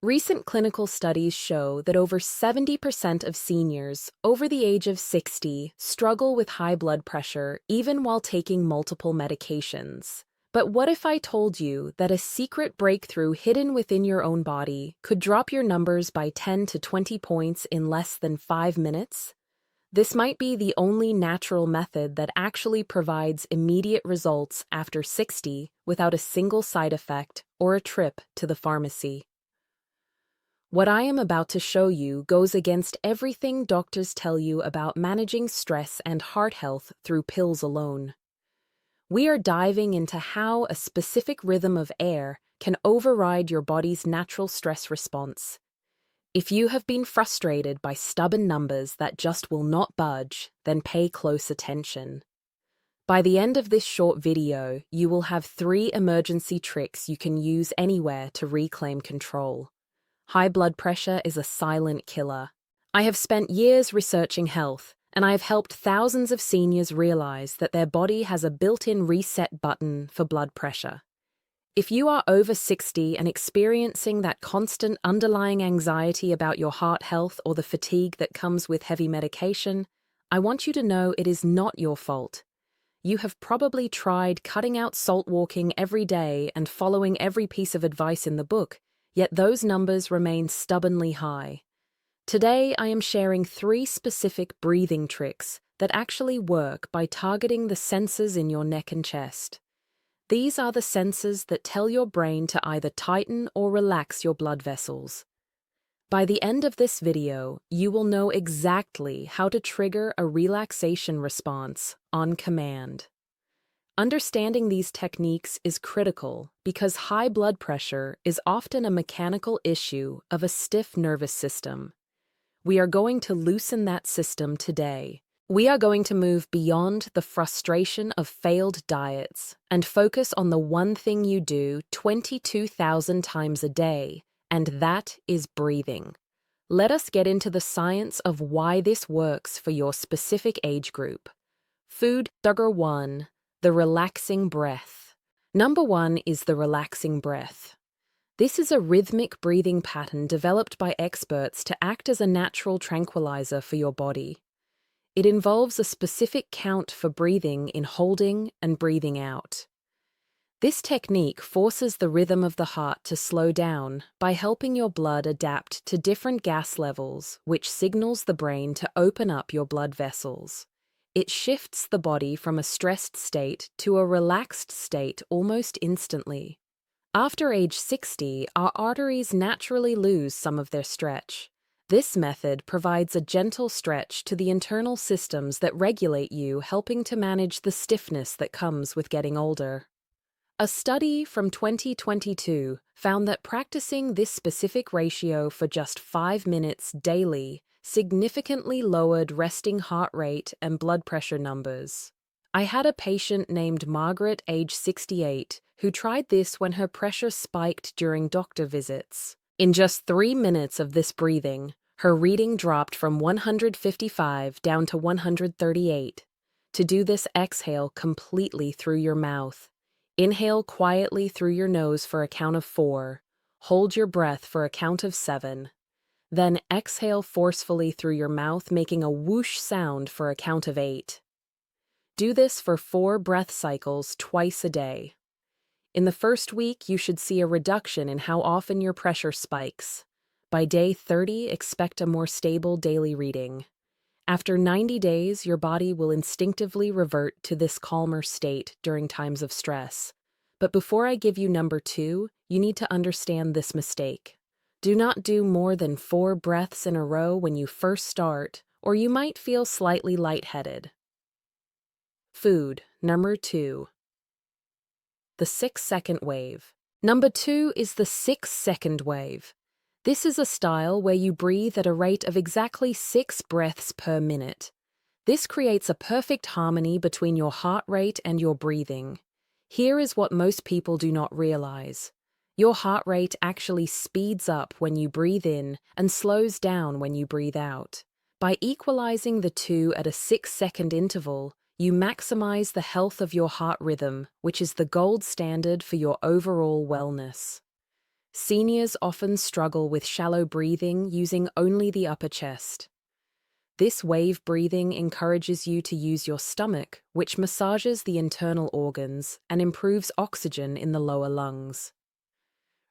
Recent clinical studies show that over 70% of seniors over the age of 60 struggle with high blood pressure even while taking multiple medications. But what if I told you that a secret breakthrough hidden within your own body could drop your numbers by 10 to 20 points in less than 5 minutes? This might be the only natural method that actually provides immediate results after 60 without a single side effect or a trip to the pharmacy. What I am about to show you goes against everything doctors tell you about managing stress and heart health through pills alone. We are diving into how a specific rhythm of air can override your body's natural stress response. If you have been frustrated by stubborn numbers that just will not budge, then pay close attention. By the end of this short video, you will have 3 emergency tricks you can use anywhere to reclaim control. High blood pressure is a silent killer. I have spent years researching health, and I have helped thousands of seniors realize that their body has a built-in reset button for blood pressure. If you are over 60 and experiencing that constant underlying anxiety about your heart health or the fatigue that comes with heavy medication, I want you to know it is not your fault. You have probably tried cutting out salt walking every day and following every piece of advice in the book, yet those numbers remain stubbornly high. Today, I am sharing 3 specific breathing tricks that actually work by targeting the sensors in your neck and chest. These are the sensors that tell your brain to either tighten or relax your blood vessels. By the end of this video, you will know exactly how to trigger a relaxation response on command. Understanding these techniques is critical because high blood pressure is often a mechanical issue of a stiff nervous system. We are going to loosen that system today. We are going to move beyond the frustration of failed diets and focus on the one thing you do 22,000 times a day, and that is breathing. Let us get into the science of why this works for your specific age group. Food Trigger 1. The relaxing breath. Number 1 is the relaxing breath. This is a rhythmic breathing pattern developed by experts to act as a natural tranquilizer for your body. It involves a specific count for breathing in holding and breathing out. This technique forces the rhythm of the heart to slow down by helping your blood adapt to different gas levels, which signals the brain to open up your blood vessels. It shifts the body from a stressed state to a relaxed state almost instantly. After age 60, our arteries naturally lose some of their stretch. This method provides a gentle stretch to the internal systems that regulate you, helping to manage the stiffness that comes with getting older. A study from 2022 found that practicing this specific ratio for just 5 minutes daily significantly lowered resting heart rate and blood pressure numbers. I had a patient named Margaret, age 68, who tried this when her pressure spiked during doctor visits. In just 3 minutes of this breathing, her reading dropped from 155 down to 138. To do this, exhale completely through your mouth. Inhale quietly through your nose for a count of 4. Hold your breath for a count of 7. Then exhale forcefully through your mouth, making a whoosh sound for a count of 8. Do this for 4 breath cycles twice a day. In the first week, you should see a reduction in how often your pressure spikes. By day 30, expect a more stable daily reading. After 90 days, your body will instinctively revert to this calmer state during times of stress. But before I give you number 2, you need to understand this mistake. Do not do more than 4 breaths in a row when you first start, or you might feel slightly lightheaded. Food Number 2. The 6-second wave. Number 2 is the 6-second wave. This is a style where you breathe at a rate of exactly 6 breaths per minute. This creates a perfect harmony between your heart rate and your breathing. Here is what most people do not realize. Your heart rate actually speeds up when you breathe in and slows down when you breathe out. By equalizing the two at a 6-second interval, you maximize the health of your heart rhythm, which is the gold standard for your overall wellness. Seniors often struggle with shallow breathing using only the upper chest. This wave breathing encourages you to use your stomach, which massages the internal organs and improves oxygen in the lower lungs.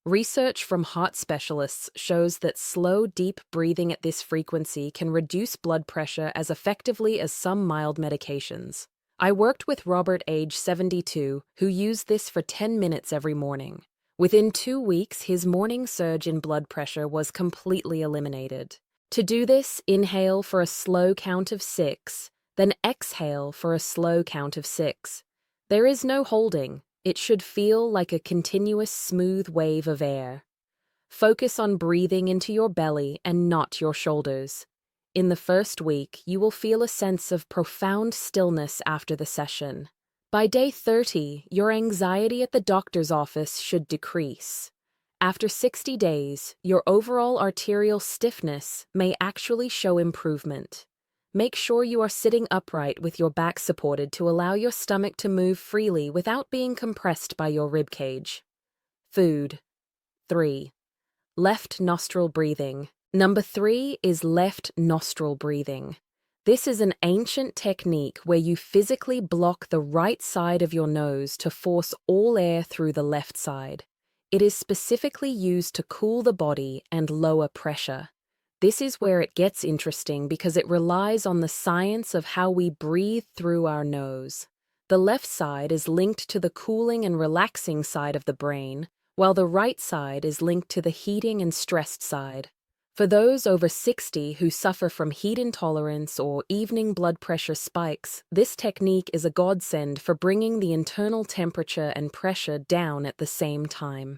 Research from heart specialists shows that slow, deep breathing at this frequency can reduce blood pressure as effectively as some mild medications. I worked with Robert, age 72, who used this for 10 minutes every morning. Within 2 weeks, his morning surge in blood pressure was completely eliminated. To do this, inhale for a slow count of 6, then exhale for a slow count of 6. There is no holding. It should feel like a continuous smooth wave of air. Focus on breathing into your belly and not your shoulders. In the first week, you will feel a sense of profound stillness after the session. By day 30, your anxiety at the doctor's office should decrease. After 60 days, your overall arterial stiffness may actually show improvement. Make sure you are sitting upright with your back supported to allow your stomach to move freely without being compressed by your rib cage. Food. 3. Left nostril breathing. Number 3 is left nostril breathing. This is an ancient technique where you physically block the right side of your nose to force all air through the left side. It is specifically used to cool the body and lower pressure. This is where it gets interesting because it relies on the science of how we breathe through our nose. The left side is linked to the cooling and relaxing side of the brain, while the right side is linked to the heating and stressed side. For those over 60 who suffer from heat intolerance or evening blood pressure spikes, this technique is a godsend for bringing the internal temperature and pressure down at the same time.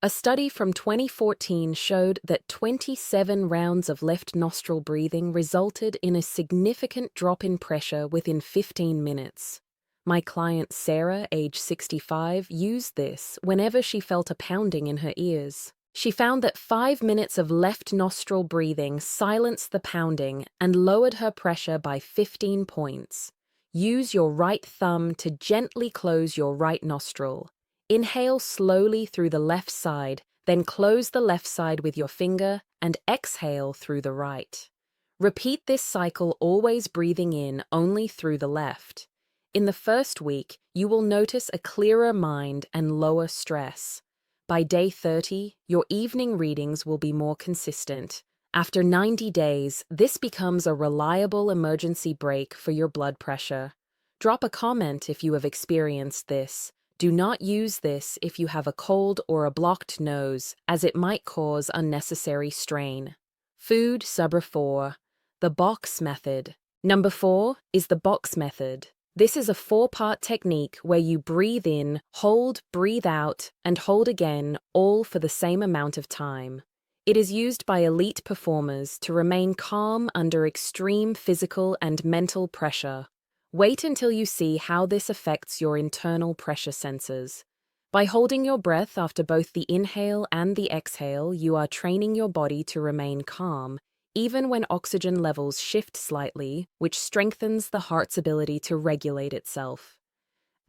A study from 2014 showed that 27 rounds of left nostril breathing resulted in a significant drop in pressure within 15 minutes. My client Sarah, age 65, used this whenever she felt a pounding in her ears. She found that 5 minutes of left nostril breathing silenced the pounding and lowered her pressure by 15 points. Use your right thumb to gently close your right nostril. Inhale slowly through the left side, then close the left side with your finger and exhale through the right. Repeat this cycle, always breathing in only through the left. In the first week, you will notice a clearer mind and lower stress. By day 30, your evening readings will be more consistent. After 90 days, this becomes a reliable emergency brake for your blood pressure. Drop a comment if you have experienced this. Do not use this if you have a cold or a blocked nose, as it might cause unnecessary strain. Food. Number 4. The box method. Number 4 is the box method. This is a 4-part technique where you breathe in, hold, breathe out, and hold again, all for the same amount of time. It is used by elite performers to remain calm under extreme physical and mental pressure. Wait until you see how this affects your internal pressure sensors. By holding your breath after both the inhale and the exhale, you are training your body to remain calm, even when oxygen levels shift slightly, which strengthens the heart's ability to regulate itself.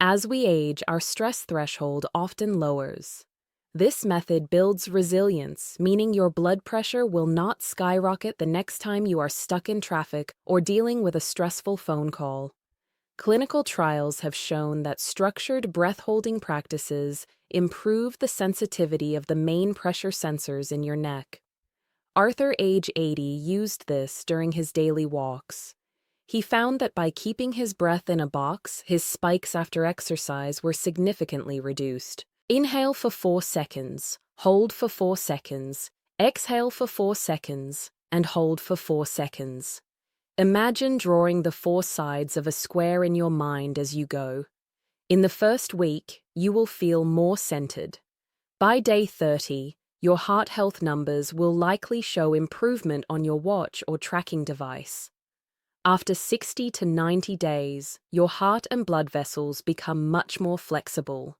As we age, our stress threshold often lowers. This method builds resilience, meaning your blood pressure will not skyrocket the next time you are stuck in traffic or dealing with a stressful phone call. Clinical trials have shown that structured breath-holding practices improve the sensitivity of the main pressure sensors in your neck. Arthur, age 80, used this during his daily walks. He found that by keeping his breath in a box, his spikes after exercise were significantly reduced. Inhale for 4 seconds, hold for 4 seconds, exhale for 4 seconds, and hold for 4 seconds. Imagine drawing the 4 sides of a square in your mind as you go. In the first week, you will feel more centered. By day 30, your heart health numbers will likely show improvement on your watch or tracking device. After 60 to 90 days, your heart and blood vessels become much more flexible.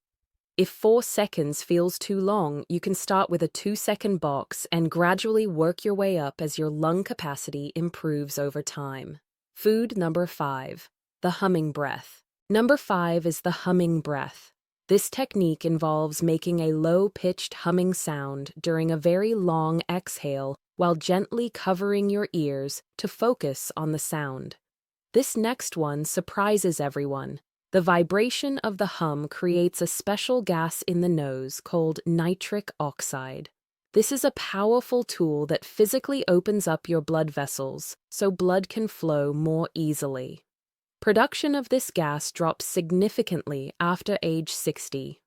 If 4 seconds feels too long, you can start with a 2-second box and gradually work your way up as your lung capacity improves over time. Food. Number 5. The humming breath. Number 5 is the humming breath. This technique involves making a low-pitched humming sound during a very long exhale while gently covering your ears to focus on the sound. This next one surprises everyone. The vibration of the hum creates a special gas in the nose called nitric oxide. This is a powerful tool that physically opens up your blood vessels so blood can flow more easily. Production of this gas drops significantly after age 60.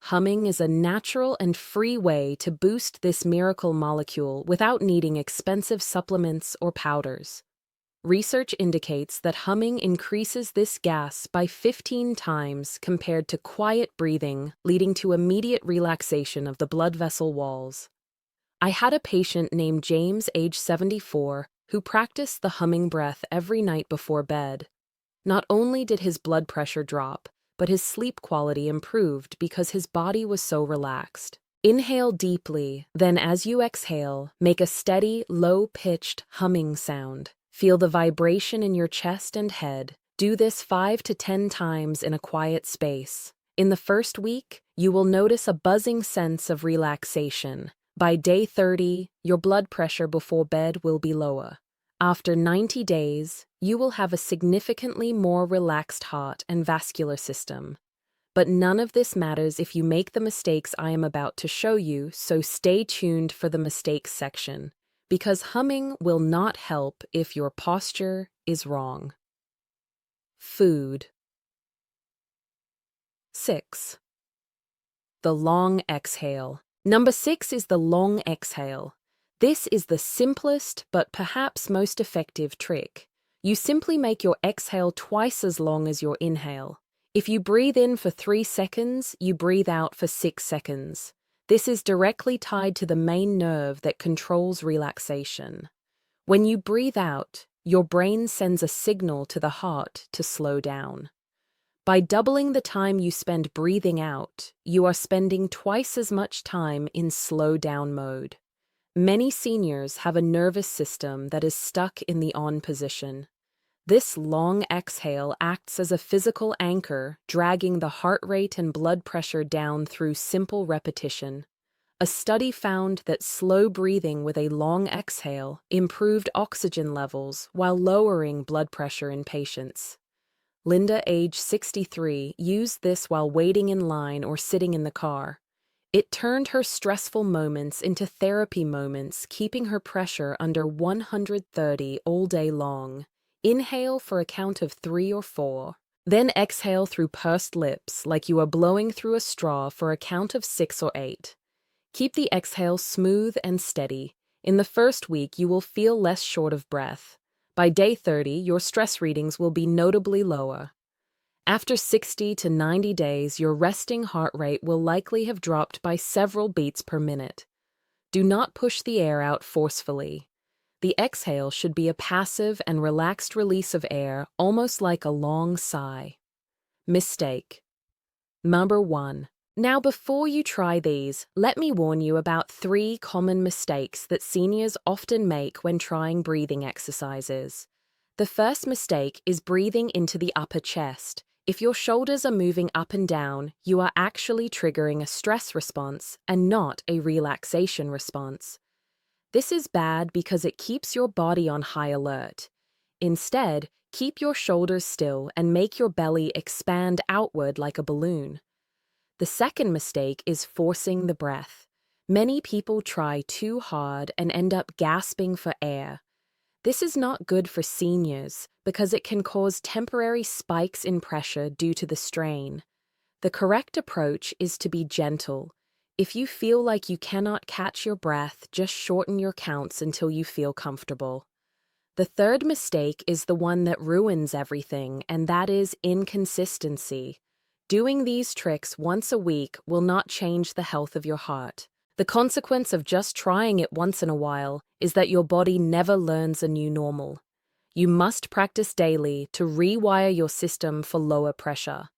Humming is a natural and free way to boost this miracle molecule without needing expensive supplements or powders. Research indicates that humming increases this gas by 15 times compared to quiet breathing, leading to immediate relaxation of the blood vessel walls. I had a patient named James, age 74, who practiced the humming breath every night before bed. Not only did his blood pressure drop, but his sleep quality improved because his body was so relaxed. Inhale deeply, then as you exhale, make a steady, low-pitched humming sound. Feel the vibration in your chest and head. Do this 5 to 10 times in a quiet space. In the first week, you will notice a buzzing sense of relaxation. By day 30, your blood pressure before bed will be lower. After 90 days, you will have a significantly more relaxed heart and vascular system. But none of this matters if you make the mistakes I am about to show you, so stay tuned for the mistakes section, because humming will not help if your posture is wrong. Food. 6. The long exhale. Number 6 is the long exhale. This is the simplest but perhaps most effective trick. You simply make your exhale twice as long as your inhale. If you breathe in for 3 seconds, you breathe out for 6 seconds. This is directly tied to the main nerve that controls relaxation. When you breathe out, your brain sends a signal to the heart to slow down. By doubling the time you spend breathing out, you are spending twice as much time in slow down mode. Many seniors have a nervous system that is stuck in the on position. This long exhale acts as a physical anchor, dragging the heart rate and blood pressure down through simple repetition. A study found that slow breathing with a long exhale improved oxygen levels while lowering blood pressure in patients. Linda, age 63, used this while waiting in line or sitting in the car. It turned her stressful moments into therapy moments, keeping her pressure under 130 all day long. Inhale for a count of 3 or 4. Then exhale through pursed lips like you are blowing through a straw for a count of 6 or 8. Keep the exhale smooth and steady. In the first week, you will feel less short of breath. By day 30, your stress readings will be notably lower. After 60 to 90 days, your resting heart rate will likely have dropped by several beats per minute. Do not push the air out forcefully. The exhale should be a passive and relaxed release of air, almost like a long sigh. Mistake. Number 1. Now, before you try these, let me warn you about 3 common mistakes that seniors often make when trying breathing exercises. The first mistake is breathing into the upper chest. If your shoulders are moving up and down, you are actually triggering a stress response and not a relaxation response. This is bad because it keeps your body on high alert. Instead, keep your shoulders still and make your belly expand outward like a balloon. The second mistake is forcing the breath. Many people try too hard and end up gasping for air. This is not good for seniors because it can cause temporary spikes in pressure due to the strain. The correct approach is to be gentle. If you feel like you cannot catch your breath, just shorten your counts until you feel comfortable. The third mistake is the one that ruins everything, and that is inconsistency. Doing these tricks once a week will not change the health of your heart. The consequence of just trying it once in a while is that your body never learns a new normal. You must practice daily to rewire your system for lower pressure.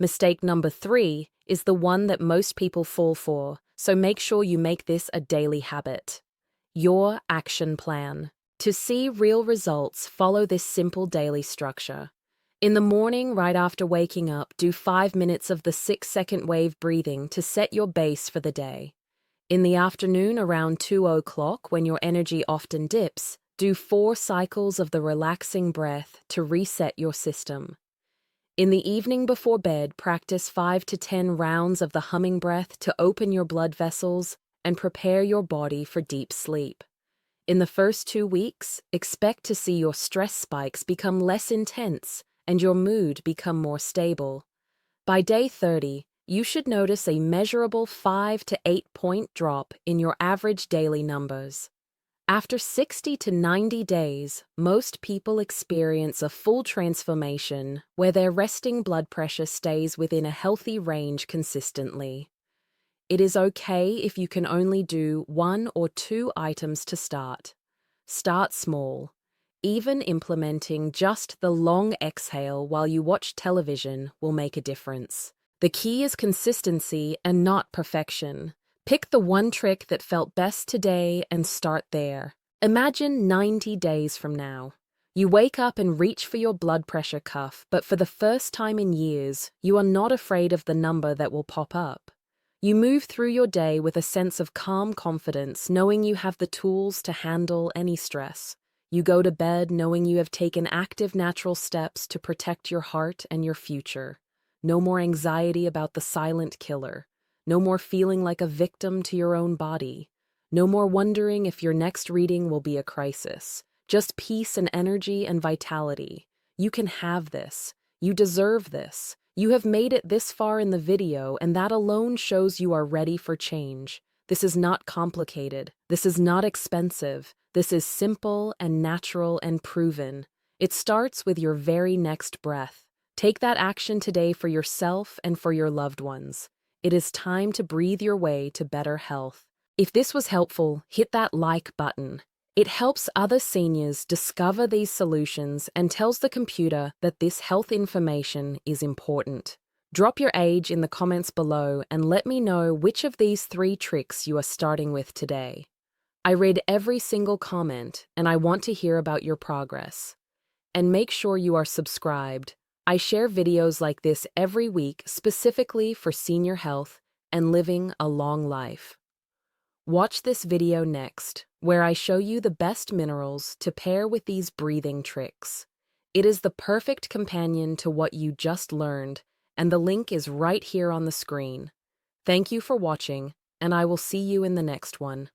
Mistake number 3 is the one that most people fall for, so make sure you make this a daily habit. Your action plan. To see real results, follow this simple daily structure. In the morning, right after waking up, do 5 minutes of the 6-second wave breathing to set your base for the day. In the afternoon, around 2 o'clock, when your energy often dips, do 4 cycles of the relaxing breath to reset your system. In the evening before bed, practice 5 to 10 rounds of the humming breath to open your blood vessels and prepare your body for deep sleep. In the first 2 weeks, expect to see your stress spikes become less intense and your mood become more stable. By day 30, you should notice a measurable 5 to 8-point drop in your average daily numbers. After 60 to 90 days, most people experience a full transformation where their resting blood pressure stays within a healthy range consistently. It is okay if you can only do 1 or 2 items to start. Start small. Even implementing just the long exhale while you watch television will make a difference. The key is consistency and not perfection. Pick the one trick that felt best today and start there. Imagine 90 days from now. You wake up and reach for your blood pressure cuff, but for the first time in years, you are not afraid of the number that will pop up. You move through your day with a sense of calm confidence, knowing you have the tools to handle any stress. You go to bed knowing you have taken active natural steps to protect your heart and your future. No more anxiety about the silent killer. No more feeling like a victim to your own body. No more wondering if your next reading will be a crisis. Just peace and energy and vitality. You can have this. You deserve this. You have made it this far in the video, and that alone shows you are ready for change. This is not complicated. This is not expensive. This is simple and natural and proven. It starts with your very next breath. Take that action today for yourself and for your loved ones. It is time to breathe your way to better health. If this was helpful, hit that like button. It helps other seniors discover these solutions and tells the computer that this health information is important. Drop your age in the comments below and let me know which of these 3 tricks you are starting with today. I read every single comment and I want to hear about your progress. And make sure you are subscribed. I share videos like this every week specifically for senior health and living a long life. Watch this video next, where I show you the best minerals to pair with these breathing tricks. It is the perfect companion to what you just learned, and the link is right here on the screen. Thank you for watching, and I will see you in the next one.